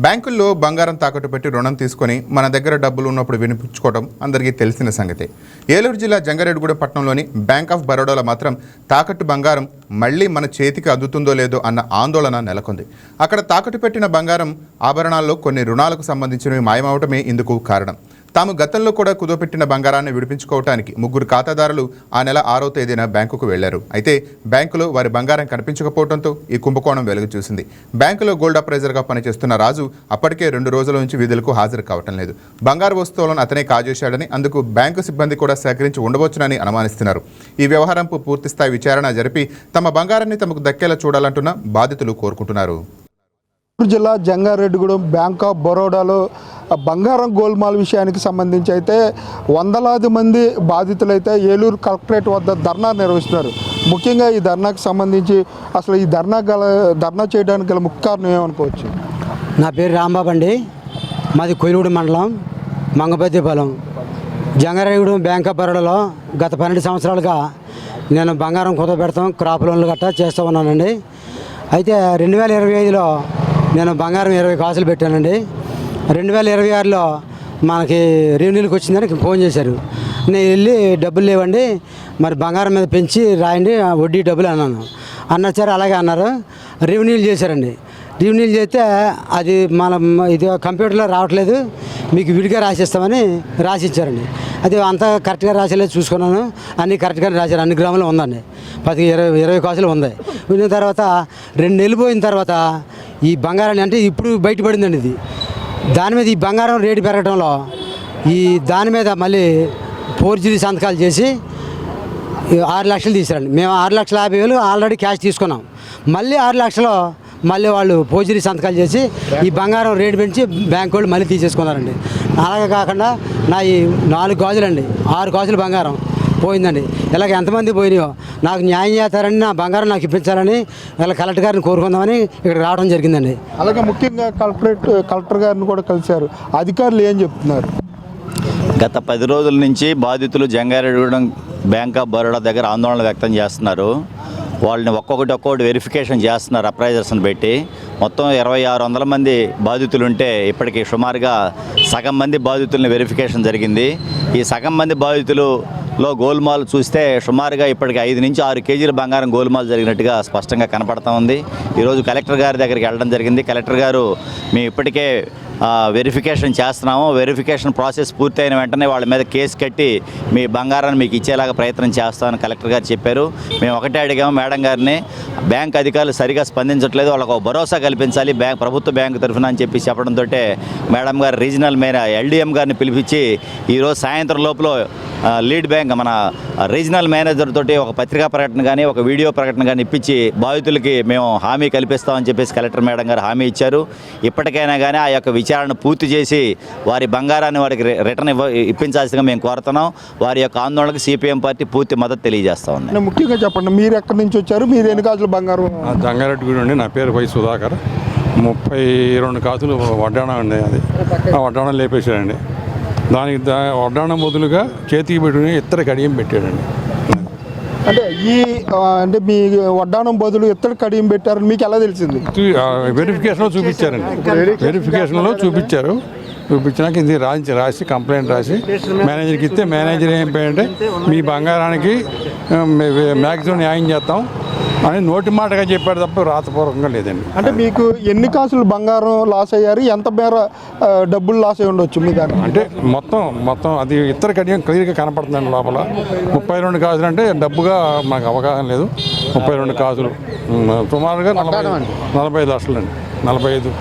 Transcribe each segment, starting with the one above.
బ్యాంకుల్లో బంగారం తాకట్టు పెట్టి రుణం తీసుకొని మన దగ్గర డబ్బులు ఉన్నప్పుడు వినిపించుకోవడం అందరికీ తెలిసిన సంగతే. ఏలూరు జిల్లా జంగారెడ్డిగూడెం పట్టణంలోని బ్యాంక్ ఆఫ్ బరోడాలో మాత్రం తాకట్టు బంగారం మళ్లీ మన చేతికి అందుతుందో లేదో అన్న ఆందోళన నెలకొంది. అక్కడ తాకట్టు పెట్టిన బంగారం ఆభరణాల్లో కొన్ని రుణాలకు సంబంధించినవి మాయమవటమే ఇందుకు కారణం. తాము గతంలో కూడా కుదోపెట్టిన బంగారాన్ని విడిపించుకోవడానికి 3 ఖాతాదారులు ఆ నెల 6వ తేదీన బ్యాంకుకు వెళ్లారు. అయితే బ్యాంకులో వారి బంగారం కనిపించకపోవడంతో ఈ కుంభకోణం వెలుగు చూసింది. బ్యాంకులో గోల్డ్ అప్రైజర్గా పనిచేస్తున్న రాజు అప్పటికే 2 రోజుల నుంచి విధులకు హాజరు కావటం లేదు. బంగారు వస్తువులను అతనే కాజేశాడని, అందుకు బ్యాంకు సిబ్బంది కూడా సహకరించి ఉండవచ్చునని అనుమానిస్తున్నారు. ఈ వ్యవహారంపై పూర్తిస్థాయి విచారణ జరిపి తమ బంగారాన్ని తమకు దక్కేలా చూడాలంటున్న బాధితులు కోరుకుంటున్నారు. జిల్లా జంగారెడ్డిగూడెం బ్యాంక్ ఆఫ్ బరోడాలో బంగారం గోల్మాల్ విషయానికి సంబంధించి అయితే వందలాది మంది బాధితులైతే ఏలూరు కలెక్టరేట్ వద్ద ధర్నా నిర్వహిస్తున్నారు. ముఖ్యంగా ఈ ధర్నాకు సంబంధించి అసలు ఈ ధర్నా చేయడానికి గల ముఖ్య కారణం ఏమనుకోవచ్చు? నా పేరు రాంబాబు అండి. మాది కొయిలూడు మండలం మంగపతిపాలెం. జంగారెడ్డిగూడెం బ్యాంక్ ఆఫ్ బరోడాలో గత 12 సంవత్సరాలుగా నేను బంగారం కుదపెడతాం, క్రాప్ లోన్లు గట్టా చేస్తూ ఉన్నానండి. అయితే 2025లో నేను బంగారం 20 కాసులు పెట్టానండి. 2026లో మనకి రెవెన్యూకి వచ్చిందని ఫోన్ చేశారు. నేను వెళ్ళి డబ్బులు లేవండి, మరి బంగారం మీద పెంచి రాయండి వడ్డీ డబ్బులు అన్నారు. సరే అలాగే అన్నారు. రెవెన్యూలు చేశారండి. రెవెన్యూలు చేస్తే అది ఇది కంప్యూటర్లో రావట్లేదు, మీకు విడిగా రాసిస్తామని రాసిచ్చారండి. అది అంతా కరెక్ట్గా రాసేలేదు చూసుకున్నాను. అన్నీ కరెక్ట్గానే రాశారు. అన్ని గ్రాములు ఉందండి. 10-20 కాసులు ఉంది. విన్న తర్వాత 2 నెలలు పోయిన తర్వాత ఈ బంగారాన్ని అంటే ఇప్పుడు బయటపడిందండి. ఇది దాని మీద ఈ బంగారం రేటు పెరగడంలో దాని మీద మళ్ళీ ఫోర్జరీ సంతకాలు చేసి 6 లక్షలు తీశారండి. మేము 6,50,000 ఆల్రెడీ క్యాష్ తీసుకున్నాం. మళ్ళీ 6 లక్షలు మళ్ళీ వాళ్ళు ఫోర్జరీ సంతకాలు చేసి ఈ బంగారం రేటు పెంచి బ్యాంక్ వాళ్ళు మళ్ళీ తీసేసుకున్నారండి. అలాగే కాకుండా నా ఈ 4 గాజులండి, 6 గాజులు బంగారం పోయిందండి. ఇలాగ ఎంతమంది పోయినాయో నాకు న్యాయం చేస్తారని, నా బంగారం నాకు ఇప్పించాలని ఇలా కలెక్టర్ గారిని కోరుకుందామని ఇక్కడ రావడం జరిగిందండి. అలాగే ముఖ్యంగా కలెక్టర్ గారిని కూడా కలిశారు. అధికారులు ఏం చెప్తున్నారు? గత 10 రోజుల నుంచి బాధితులు జంగారెడ్డిగూడెం బ్యాంక్ ఆఫ్ బరోడా దగ్గర ఆందోళన వ్యక్తం చేస్తున్నారు. వాళ్ళని ఒక్కొక్కటి వెరిఫికేషన్ చేస్తున్నారు అప్రైజర్స్ని పెట్టి. మొత్తం 2600 మంది బాధితులు ఉంటే ఇప్పటికీ సుమారుగా సగం మంది బాధితుల్ని వెరిఫికేషన్ జరిగింది. ఈ సగం మంది బాధితులలో గోల్మాల్ చూస్తే సుమారుగా ఇప్పటికి 5 నుంచి 6 కేజీల బంగారం గోల్మాల్ జరిగినట్టుగా స్పష్టంగా కనపడతా ఉంది. ఈరోజు కలెక్టర్ గారి దగ్గరికి వెళ్ళడం జరిగింది. కలెక్టర్ గారు మేము ఇప్పటికే వెరిఫికేషన్ చేస్తున్నాము, వెరిఫికేషన్ ప్రాసెస్ పూర్తయిన వెంటనే వాళ్ళ మీద కేసు కట్టి మీ బంగారాన్ని మీకు ఇచ్చేలాగా ప్రయత్నం చేస్తామని కలెక్టర్ గారు చెప్పారు. మేము ఒకటే అడిగాము మేడం గారిని, బ్యాంక్ అధికారులు సరిగా స్పందించట్లేదు, వాళ్ళకు భరోసా కల్పించాలి ప్రభుత్వ బ్యాంకు తరఫున అని చెప్పడంతో మేడం గారు రీజనల్ LDM గారిని పిలిపించి ఈరోజు సాయంత్రం లోపల లీడ్ బ్యాంక్ మన రీజనల్ మేనేజర్ తోటి ఒక పత్రికా ప్రకటన కానీ ఒక వీడియో ప్రకటన కానీ ఇప్పించి బాధితులకి మేము హామీ కల్పిస్తామని చెప్పేసి కలెక్టర్ మేడం గారు హామీ ఇచ్చారు. ఇప్పటికైనా కానీ ఆ యొక్క విచారణ పూర్తి చేసి వారి బంగారాన్ని వారికి రిటర్న్ ఇప్పించాల్సిందిగా మేము కోరుతున్నాం. వారి యొక్క ఆందోళనకు CPM పార్టీ పూర్తి మద్దతు తెలియజేస్తా ఉంది. ముఖ్యంగా చెప్పండి, మీరు ఎక్కడి నుంచి వచ్చారు? మీరు ఎన్ని గాజులు బంగారం? జంగారెడ్డిగూడెం అండి. నా పేరు వై సుధాకర్. 32 కాసులు వడ్డాణం అండి. అది ఆ వడ్డాణం లేపేశాడండి. దానికి వడ్డాణం బదులుగా చేతికి పెట్టుకుని ఇత్తడి కడియం పెట్టాడండి. అంటే మీ వడ్డాణం బదులు ఇత్తడి కడియం పెట్టారని మీకు ఎలా తెలిసింది? వెరిఫికేషన్లో చూపించారు. చూపించినాక ఇది రాసి కంప్లైంట్ రాసి మేనేజర్కి ఇస్తే మేనేజర్ ఏం అంటే మీ బంగారానికి మ్యాక్సిమం న్యాయం చేస్తాం అని నోటి మాటగా చెప్పాడు తప్ప రాతపూర్వకంగా లేదండి. అంటే మీకు ఎన్ని కాసులు బంగారం లాస్ అయ్యారు? ఎంత మేర డబ్బులు లాస్ అయ్యి ఉండొచ్చు మీ దాన్ని? అంటే మొత్తం అది ఇతర కడియం క్లియర్గా కనపడుతుందండి. లోపల 32 కాసులు అంటే డబ్బుగా మాకు అవగాహన లేదు. 32 కాసులు సుమారుగా 45 లక్షలు అండి. 45.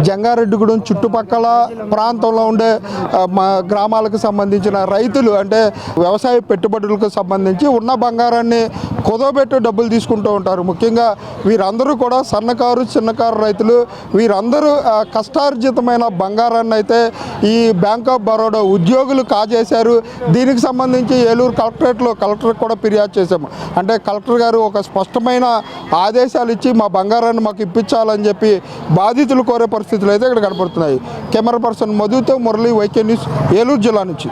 జంగారెడ్డిగూడెం చుట్టుపక్కల ప్రాంతంలో ఉండే గ్రామాలకు సంబంధించిన రైతులు అంటే వ్యవసాయ పెట్టుబడులకు సంబంధించి ఉన్న బంగారాన్ని కుదవబెట్టి డబ్బులు తీసుకుంటూ ఉంటారు. ముఖ్యంగా వీరందరూ కూడా సన్నకారు చిన్నకారు రైతులు. వీరందరూ కష్టార్జితమైన బంగారాన్ని అయితే ఈ బ్యాంక్ ఆఫ్ బరోడా ఉద్యోగులు కాజేశారు. దీనికి సంబంధించి ఏలూరు కలెక్టర్కి కూడా ఫిర్యాదు చేశాము. అంటే కలెక్టర్ గారు ఒక స్పష్టమైన ఆదేశాలు ఇచ్చి మా బంగారాన్ని మాకు ఇప్పించాలని చెప్పి బాధితులు కోరే పరిస్థితులు అయితే ఇక్కడ కనపడుతున్నాయి. కెమెరా పర్సన్ మధుతో మురళి, YK న్యూస్, ఏలూరు జిల్లా నుంచి.